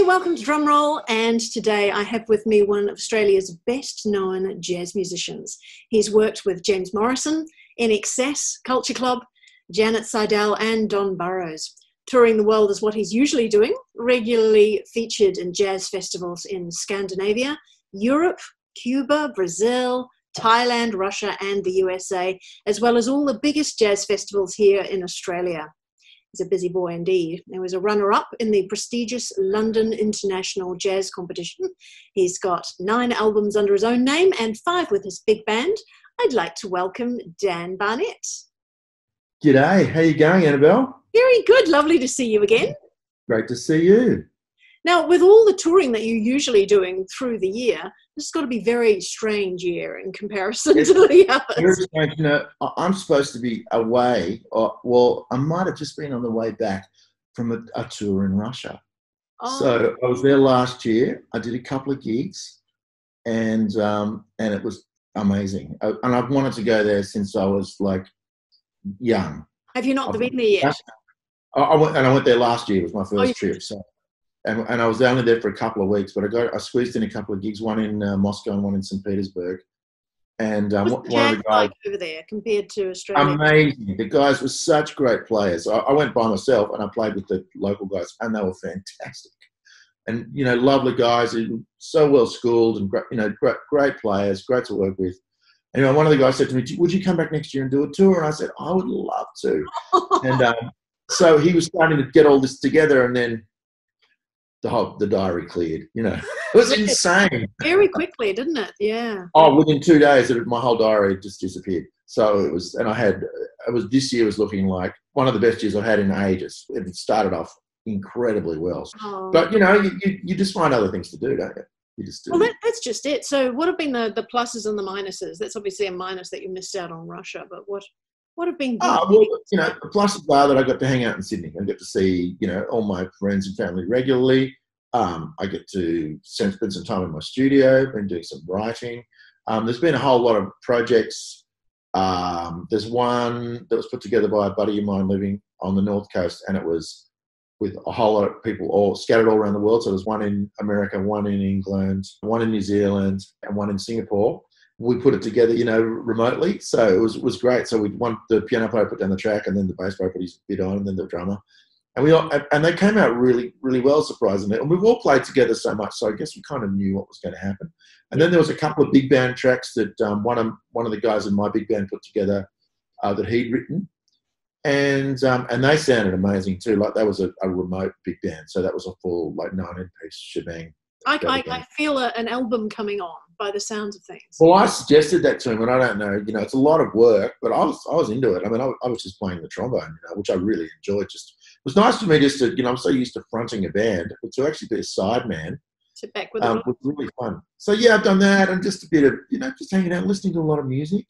welcome to Drumroll, and today I have with me one of Australia's best known jazz musicians. He's worked with James Morrison, NXS, Culture Club, Janet Seidel and Don Burrows. Touring the world is what he's usually doing, regularly featured in jazz festivals in Scandinavia, Europe, Cuba, Brazil, Thailand, Russia and the USA, as well as all the biggest jazz festivals here in Australia. He's a busy boy indeed. He was a runner-up in the prestigious London International Jazz Competition. He's got 9 albums under his own name and 5 with his big band. I'd like to welcome Dan Barnett. G'day, how you going, Annabelle? Very good, lovely to see you again. Great to see you. Now, with all the touring that you're usually doing through the year, this has got to be a very strange year in comparison to the others. Very strange. You know, I'm supposed to be away. Well, I might have just been on the way back from a tour in Russia. Oh. So I was there last year. I did a couple of gigs, and it was amazing. And I've wanted to go there since I was like young. Have you not been there yet? I went there last year. It was my first trip. So. And I was only there for a couple of weeks, but I squeezed in a couple of gigs, one in Moscow and one in St. Petersburg. And what's the jazz like over there compared to Australia? Amazing. The guys were such great players. I went by myself and I played with the local guys, and they were fantastic. And you know, lovely guys, so well schooled and great players, great to work with. And, you know, one of the guys said to me, "Would you come back next year and do a tour?" And I said, "I would love to." And so he was starting to get all this together, and then the diary cleared, you know. It was insane. Very quickly, didn't it? Yeah. Oh, within 2 days, my whole diary just disappeared. So it was, and this year was looking like one of the best years I've had in ages. It started off incredibly well. Oh. But, you know, you just find other things to do, don't you? You just do. Well, that's just it. So what have been the pluses and the minuses? That's obviously a minus that you missed out on Russia, but what have been good? Well, you know, the pluses are that I got to hang out in Sydney and get to see, you know, all my friends and family regularly. I get to spend some time in my studio, been doing some writing. There's been a whole lot of projects. There's one that was put together by a buddy of mine living on the North Coast, and it was with a whole lot of people all scattered all around the world. So there's one in America, one in England, one in New Zealand, and one in Singapore. We put it together, you know, remotely. So it was great. So the piano player put down the track, and then the bass player put his bit on, and then the drummer. And they came out really, really well, surprisingly. And we've all played together so much, so I guess we kind of knew what was going to happen. And then there was a couple of big band tracks that one of the guys in my big band put together that he'd written, and they sounded amazing too. Like that was a remote big band, so that was a full like 9-piece shebang. I feel an album coming on by the sounds of things. Well, I suggested that to him, and I don't know, you know, it's a lot of work, but I was into it. I mean, I was just playing the trombone, you know, which I really enjoyed. It was nice for me just to, you know, I'm so used to fronting a band, but to actually be a sideman was really fun. So yeah, I've done that, and just a bit of, you know, just hanging out, listening to a lot of music,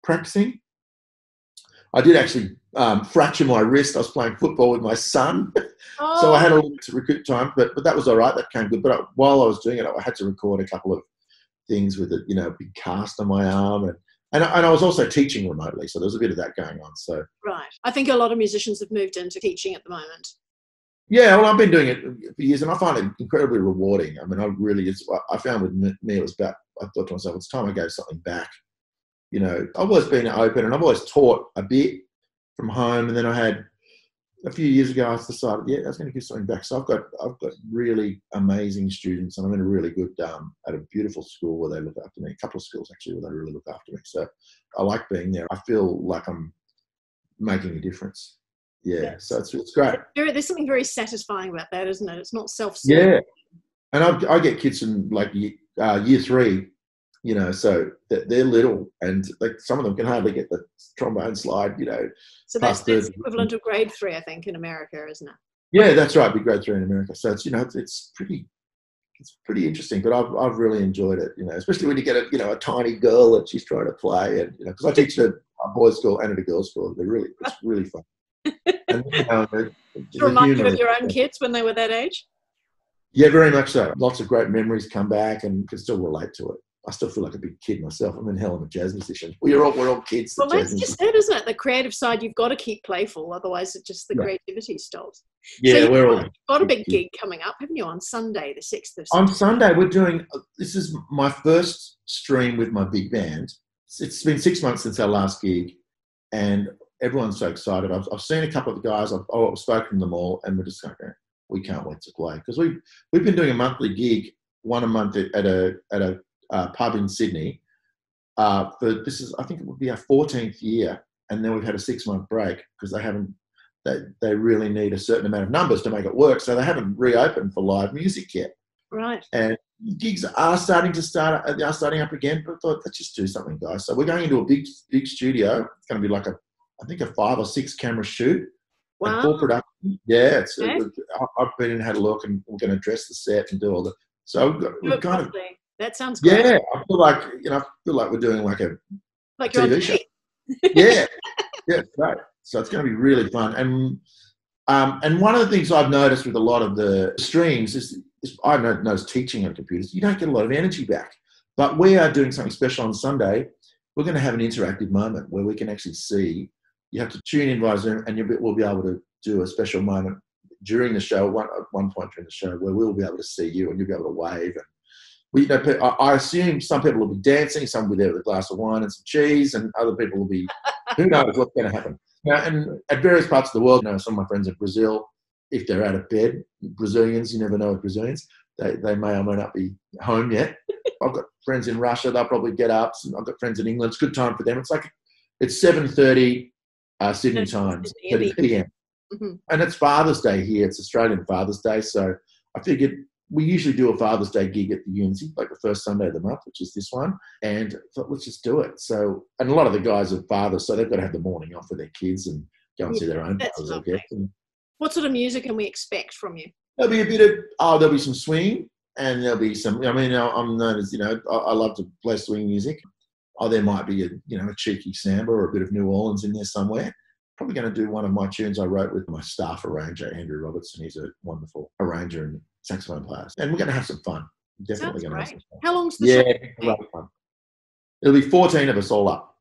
practicing. I did actually fracture my wrist. I was playing football with my son. Oh. So I had a little bit to recoup time, but that was all right. That came good. But while I was doing it, I had to record a couple of things with a big cast on my arm, and I was also teaching remotely, so there was a bit of that going on. So right, I think a lot of musicians have moved into teaching at the moment. Yeah, well, I've been doing it for years, and I find it incredibly rewarding. I mean, I found with me, it was about, I thought to myself, it's time I gave something back. You know, I've always been open, and I've always taught a bit from home, and then I had a few years ago, I decided, yeah, I was going to give something back. So I've got really amazing students, and I'm in a really good, at a beautiful school where they look after me. A couple of schools actually where they really look after me. So I like being there. I feel like I'm making a difference. Yeah, yes. So it's great. There's something very satisfying about that, isn't it? It's not self-serving. Yeah, and I get kids in like year 3. You know, so they're little, and like some of them can hardly get the trombone slide. You know, so that's equivalent of grade 3, I think, in America, isn't it? Yeah, that's right. Be grade 3 in America. So it's, you know, it's pretty interesting. But I've really enjoyed it. You know, especially when you get a tiny girl that she's trying to play, and you know, because I teach at a boys' school and at a girls' school. It's really fun. And, you know, remind you of your own kids when they were that age. Yeah, very much so. Lots of great memories come back, and can still relate to it. I still feel like a big kid myself. I'm in hell of a jazz musician. We're all kids. Well, that's just it, isn't it? The creative side, you've got to keep playful, otherwise the creativity stops. So Yeah, we're all you've got a big gig coming up, haven't you, on Sunday, the 6th of on September? Sunday. We're doing. This is my first stream with my big band. It's been 6 months since our last gig, and everyone's so excited. I've seen a couple of the guys. I've spoken to them all, and we're just going, we can't wait to play because we've been doing a monthly gig, one a month at a pub in Sydney. For this is, I think it would be our 14th year, and then we've had a 6-month break because they really need a certain amount of numbers to make it work, so they haven't reopened for live music yet. Right. And gigs are starting up again, but I thought, let's just do something, guys. So we're going into a big studio. It's going to be like I think a 5 or 6 camera shoot. Wow. And full production. Yeah, Okay. I've been and had a look, and we're going to dress the set and do all the. So we've kind of. That sounds great. Yeah, I feel like we're doing like a TV show. Yeah, right. So it's going to be really fun, and one of the things I've noticed with a lot of the streams is I've noticed teaching on computers, you don't get a lot of energy back. But we are doing something special on Sunday. We're going to have an interactive moment where we can actually see. You have to tune in via Zoom, and we'll be able to do a special moment during the show, at one point during the show, where we'll be able to see you and you'll be able to wave. And I assume some people will be dancing, some will be there with a glass of wine and some cheese, and other people will be, who knows what's going to happen. Now, and at various parts of the world, some of my friends in Brazil, if they're out of bed, Brazilians, you never know with Brazilians, they may or may not be home yet. I've got friends in Russia, they'll probably get up. I've got friends in England, it's a good time for them. It's 7:30 Sydney time, 30 p.m. Mm-hmm. And it's Father's Day here. It's Australian Father's Day. So I figured we usually do a Father's Day gig at the Unity, like the first Sunday of the month, which is this one. And I thought, let's just do it. So, and a lot of the guys are fathers, so they've got to have the morning off with their kids and go and see their own fathers, I guess. What sort of music can we expect from you? There'll be a bit of, there'll be some swing, and there'll be some, I'm known as, I love to play swing music. There might be a cheeky samba or a bit of New Orleans in there somewhere. Probably going to do one of my tunes I wrote with my staff arranger, Andrew Robertson. He's a wonderful arranger and saxophone player. And we're going to have some fun. Definitely going to have some fun. How long's the show? Yeah, fun. It'll be 14 of us all up.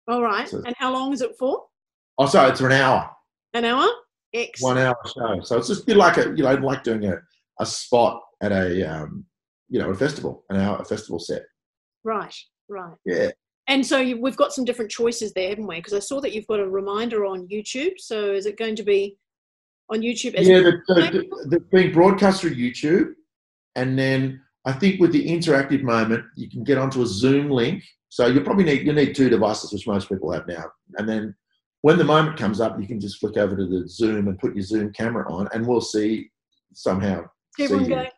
All right. So, and how long is it for? Oh, sorry, it's for an hour. An hour? Excellent. 1 hour show. So it's just a bit like like doing a spot at a festival, a festival set. Right. Yeah. And so we've got some different choices there, haven't we? Because I saw that you've got a reminder on YouTube. So is it going to be on YouTube? They're being broadcast through YouTube. And then I think with the interactive moment, you can get onto a Zoom link. So you need 2 devices, which most people have now. And then when the moment comes up, you can just flick over to the Zoom and put your Zoom camera on, and we'll see somehow. Everyone going.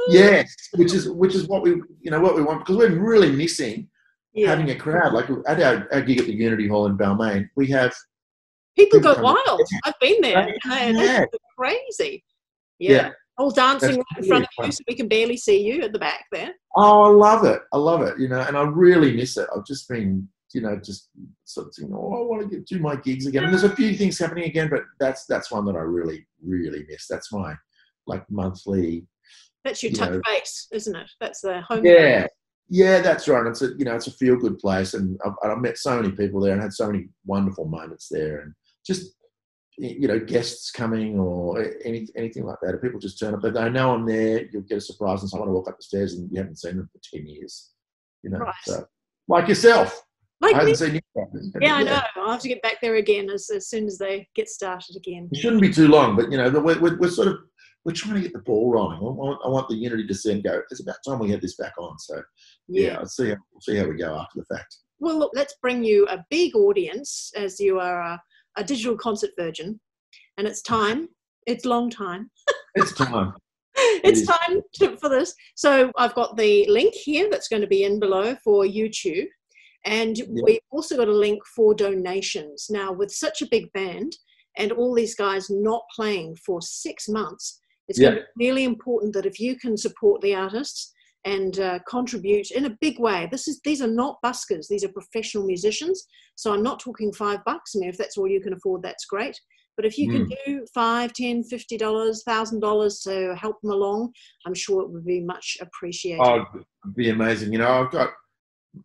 Yes, which is what we want, because we're really missing having a crowd. Like at our gig at the Unity Hall in Balmain, we have people go wild. I've been there. It's crazy. Yeah. All dancing right in front of you, so we can barely see you at the back there. Oh, I love it. And I really miss it. I've just been, just sort of thinking, I want to do my gigs again. And there's a few things happening again, but that's one that I really, really miss. That's my monthly. That's your touch base, isn't it? That's the home. Yeah, that's right. It's a feel good place, and I've met so many people there and had so many wonderful moments there, and just guests coming or anything like that. If people just turn up, they know I'm there, you'll get a surprise, and someone will walk up the stairs and you haven't seen them for 10 years. Right. So like yourself. I haven't seen you. Yeah, I know. I'll have to get back there again as soon as they get started again. It shouldn't be too long, but we're trying to get the ball rolling. I want the Unity to see and go, it's about time we get this back on. So we'll see how we go after the fact. Well, look, let's bring you a big audience, as you are a digital concert virgin, and it's time. It's long time. It's time. It's time for this. So I've got the link here that's going to be in below for YouTube. And we've also got a link for donations. Now, with such a big band and all these guys not playing for 6 months, it's going to be really important that if you can support the artists and contribute in a big way. These are not buskers. These are professional musicians. So I'm not talking $5. I mean, if that's all you can afford, that's great. But if you can do $5, $10, $50, $1,000 to help them along, I'm sure it would be much appreciated. Oh, it'd be amazing.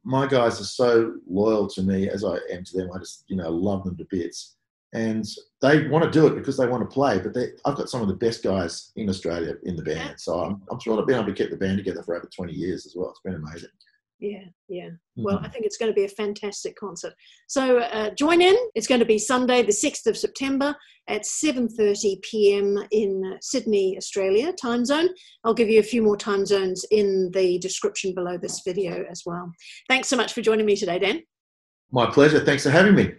My guys are so loyal to me as I am to them. I just, love them to bits. and they want to do it because they want to play. But I've got some of the best guys in Australia in the band, so I'm thrilled I've been able to keep the band together for over 20 years as well. It's been amazing. Yeah, yeah. Well, I think it's going to be a fantastic concert. So join in. It's going to be Sunday, the 6th of September at 7:30 p.m. in Sydney, Australia, time zone. I'll give you a few more time zones in the description below this video as well. Thanks so much for joining me today, Dan. My pleasure. Thanks for having me.